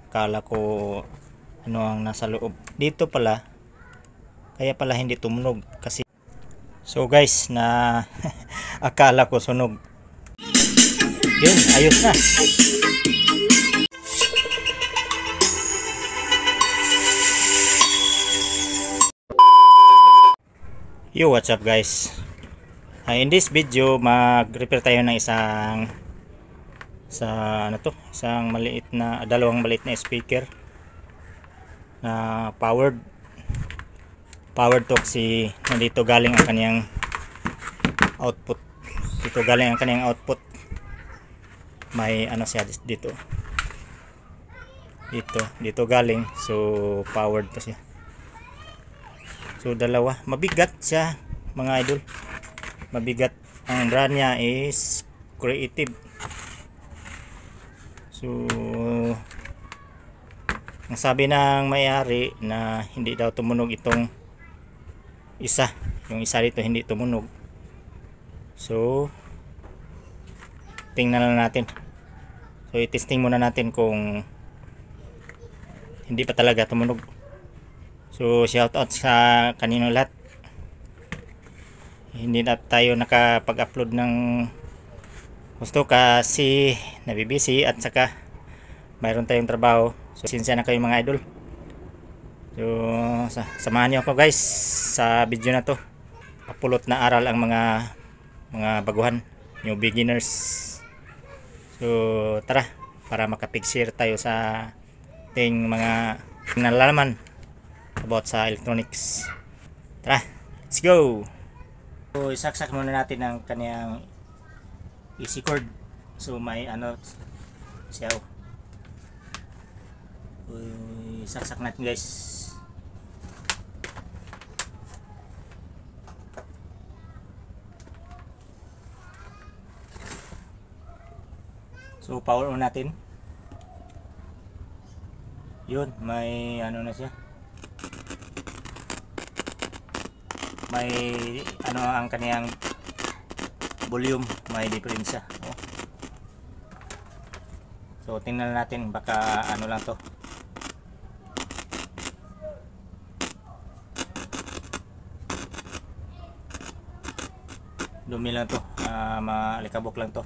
Kala ko ano ang nasa loob. Dito pala, kaya pala hindi tumunog kasi. So guys, na akala ko sunog. Yun, ayos na. Yo, what's up guys? In this video, mag-repair tayo ng isang dalawang maliit na speaker na powered to kasi nandito galing ang kaniyang output. May ano siya dito galing, so powered to siya. So dalawa, mabigat siya mga idol, mabigat. Ang brand niya is Creative. So ang sabi ng may-ari na hindi daw tumunog itong isa, yung isa dito hindi tumunog. So tingnan na natin. So i-testing muna natin kung hindi pa talaga tumunog. So shout out sa kanino lahat. Hindi na tayo nakapag-upload ng gusto kasi nabibisi at saka mayroon tayong trabaho. So sinsya na kayo mga idol. So samahan niyo ako guys sa video na to. Papulot na aral ang mga baguhan, new beginners. So tara, para makapig-share tayo sa ating mga nalalaman about sa electronics. Tara, let's go. So isaksak muna natin ang kaniyang easy cord. So may ano siya. Isaksak natin guys. So power on natin. Yun, may ano na siya. May ano ang kaniyang volume, may diferensya. So tingnan natin, baka ano lang to. Dumi lang to, maalikabok lang to.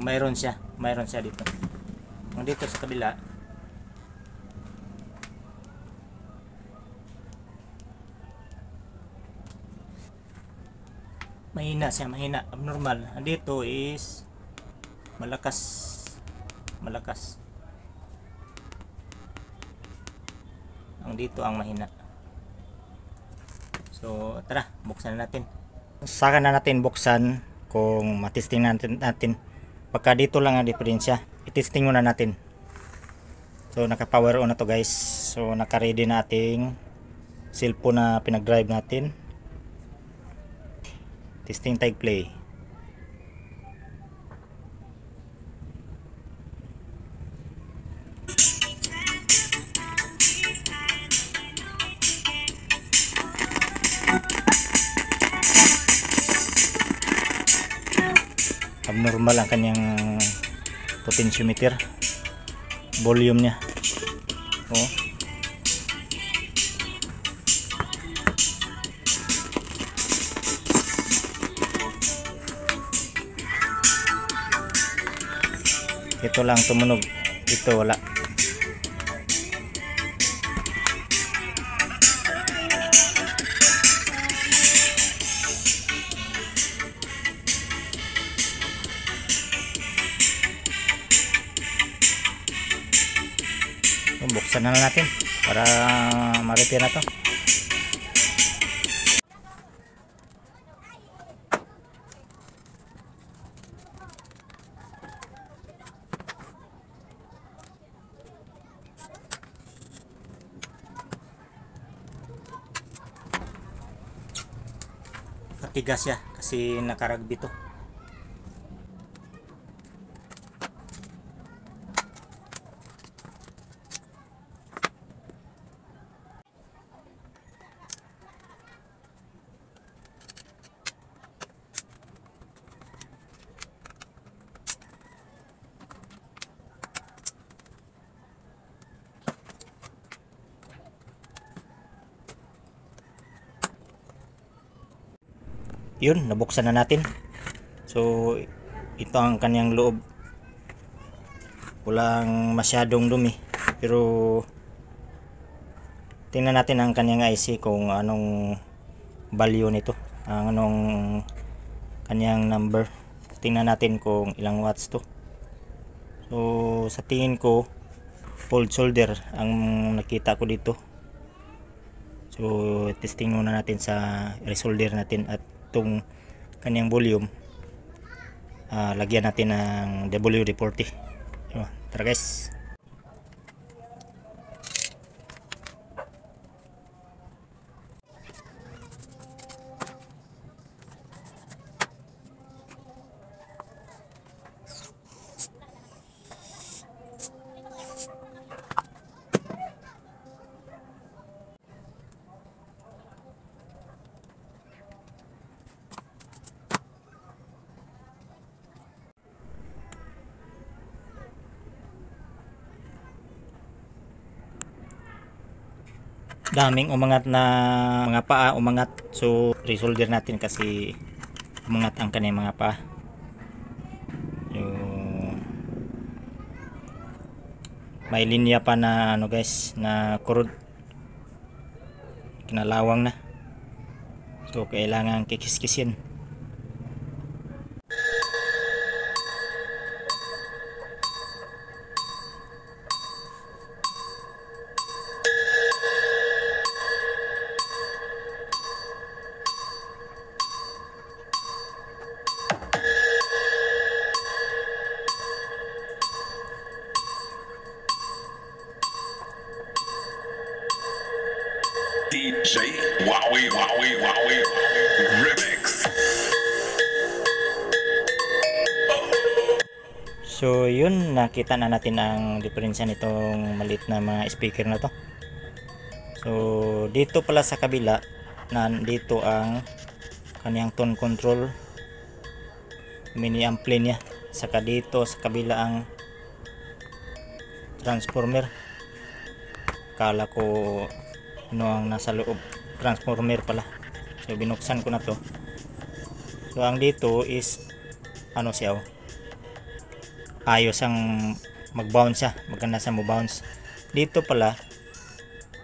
So, mayroon siya dito. Dito sa kabila mahina, abnormal. Dito is malakas. Ang dito ang mahina. So tara, buksan natin. Saka na natin buksan kung matesting natin. Pagka dito lang ang diferensya, itesting muna natin. So naka-power on na to guys. So naka-ready na ating cellphone na pinag-drive natin. Testing tag play. Abnormal ang kanyang potentiometer, volume niya. Ito lang tumunog, ito wala. Buksan na natin para ma-repair na to. Matigas siya kasi nakaragbi to. yun, nabuksan na natin. So ito ang kanyang loob, walang masyadong dumi, pero tingnan natin ang kanyang IC kung anong value nito, ang anong kanyang number. Tingnan natin kung ilang watts to. So sa tingin ko cold solder ang nakita ko dito. So testing muna natin sa resolder natin, at itong kanyang volume lagyan natin ng WD-40. So, tara guys. Daming umangat na mga paa, umangat. So resolder natin kasi umangat ang kanyang mga paa. Yung may linya pa na ano guys, na kurod, kinalawang na. So kailangan kikiskisin. DJ Wowie Wowie Wowie Remix. So yun, nakita na natin ang diferensya nitong maliit na mga speaker na to. So dito pala sa kabila, nandito ang kaniyang tone control, mini ampli niya. Saka dito sa kabila ang transformer. Kala ko ano ang nasa loob, transformer pala. So binuksan ko na to. So ang dito is ano siya, ayos ang mag-bounce siya, maganda sa mo-bounce. Dito pala,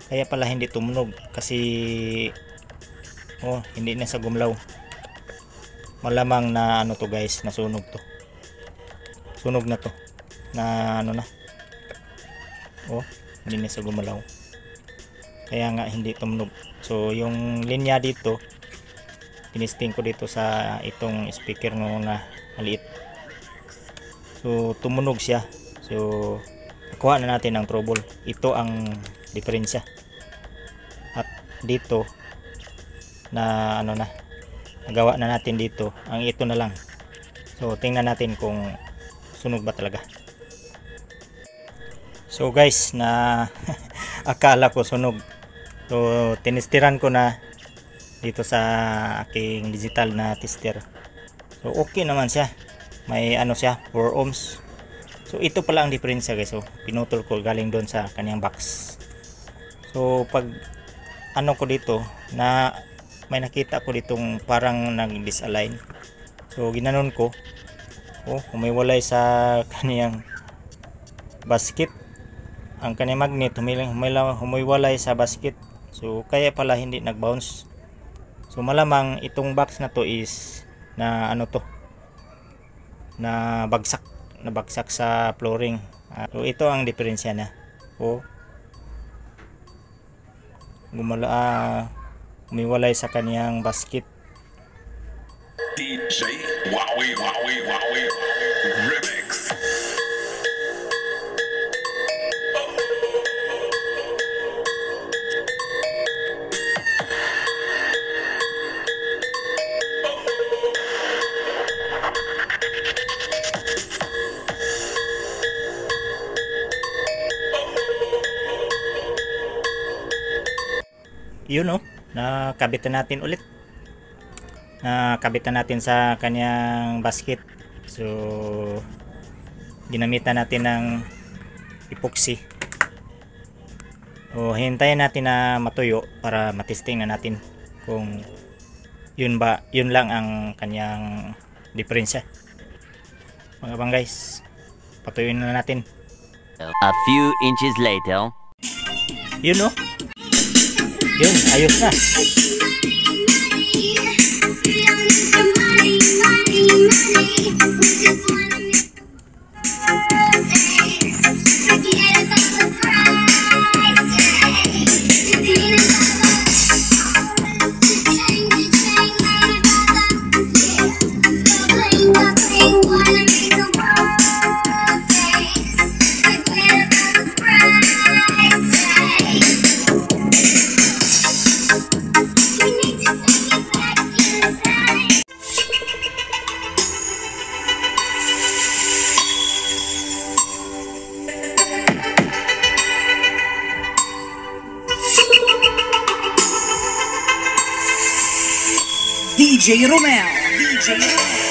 kaya pala hindi tumunog kasi hindi na sa gumlaw. Malamang na ano to guys, nasunog to. Sunog na to. Na ano na. Hindi na sa gumalaw. Kaya nga hindi tumunog. So yung linya dito, tinisting ko dito sa itong speaker na maliit. So tumunog siya. So kuha na natin ang trouble. Ito ang diferensya. At dito na ano na, nagawa na natin dito, ang ito na lang. So tingnan natin kung sunog ba talaga. So guys, na akala ko sunog. So tinestiran ko na dito sa aking digital na tester. So okay naman siya. May ano siya, 4 ohms. So ito pala ang diferensya guys. So pinutol ko galing doon sa kanyang box. So pag ano ko dito, na may nakita ko ditong parang nag-disalign. So ginanon ko. Humiwalay sa kaniyang basket. Ang kaniyang magnet humiwalay sa basket. So kaya pala hindi nag-bounce. So malamang itong box na to is na ano to, na bagsak sa flooring. So ito ang diferensya niya. Humiwalay sa kaniyang basket. DJ Wowie Wowie Wowie Remix. Yun nakabitan natin ulit. Nakabitan natin sa kanyang basket. So ginamitan natin ng epoxy. Hintayin natin na matuyo para matesting na natin kung yun lang ang kanyang diferensya. Mga bang guys, patuloy na natin. A few inches later. Yun oh. Yun, ayos na. DJ Romel. DJ Romel.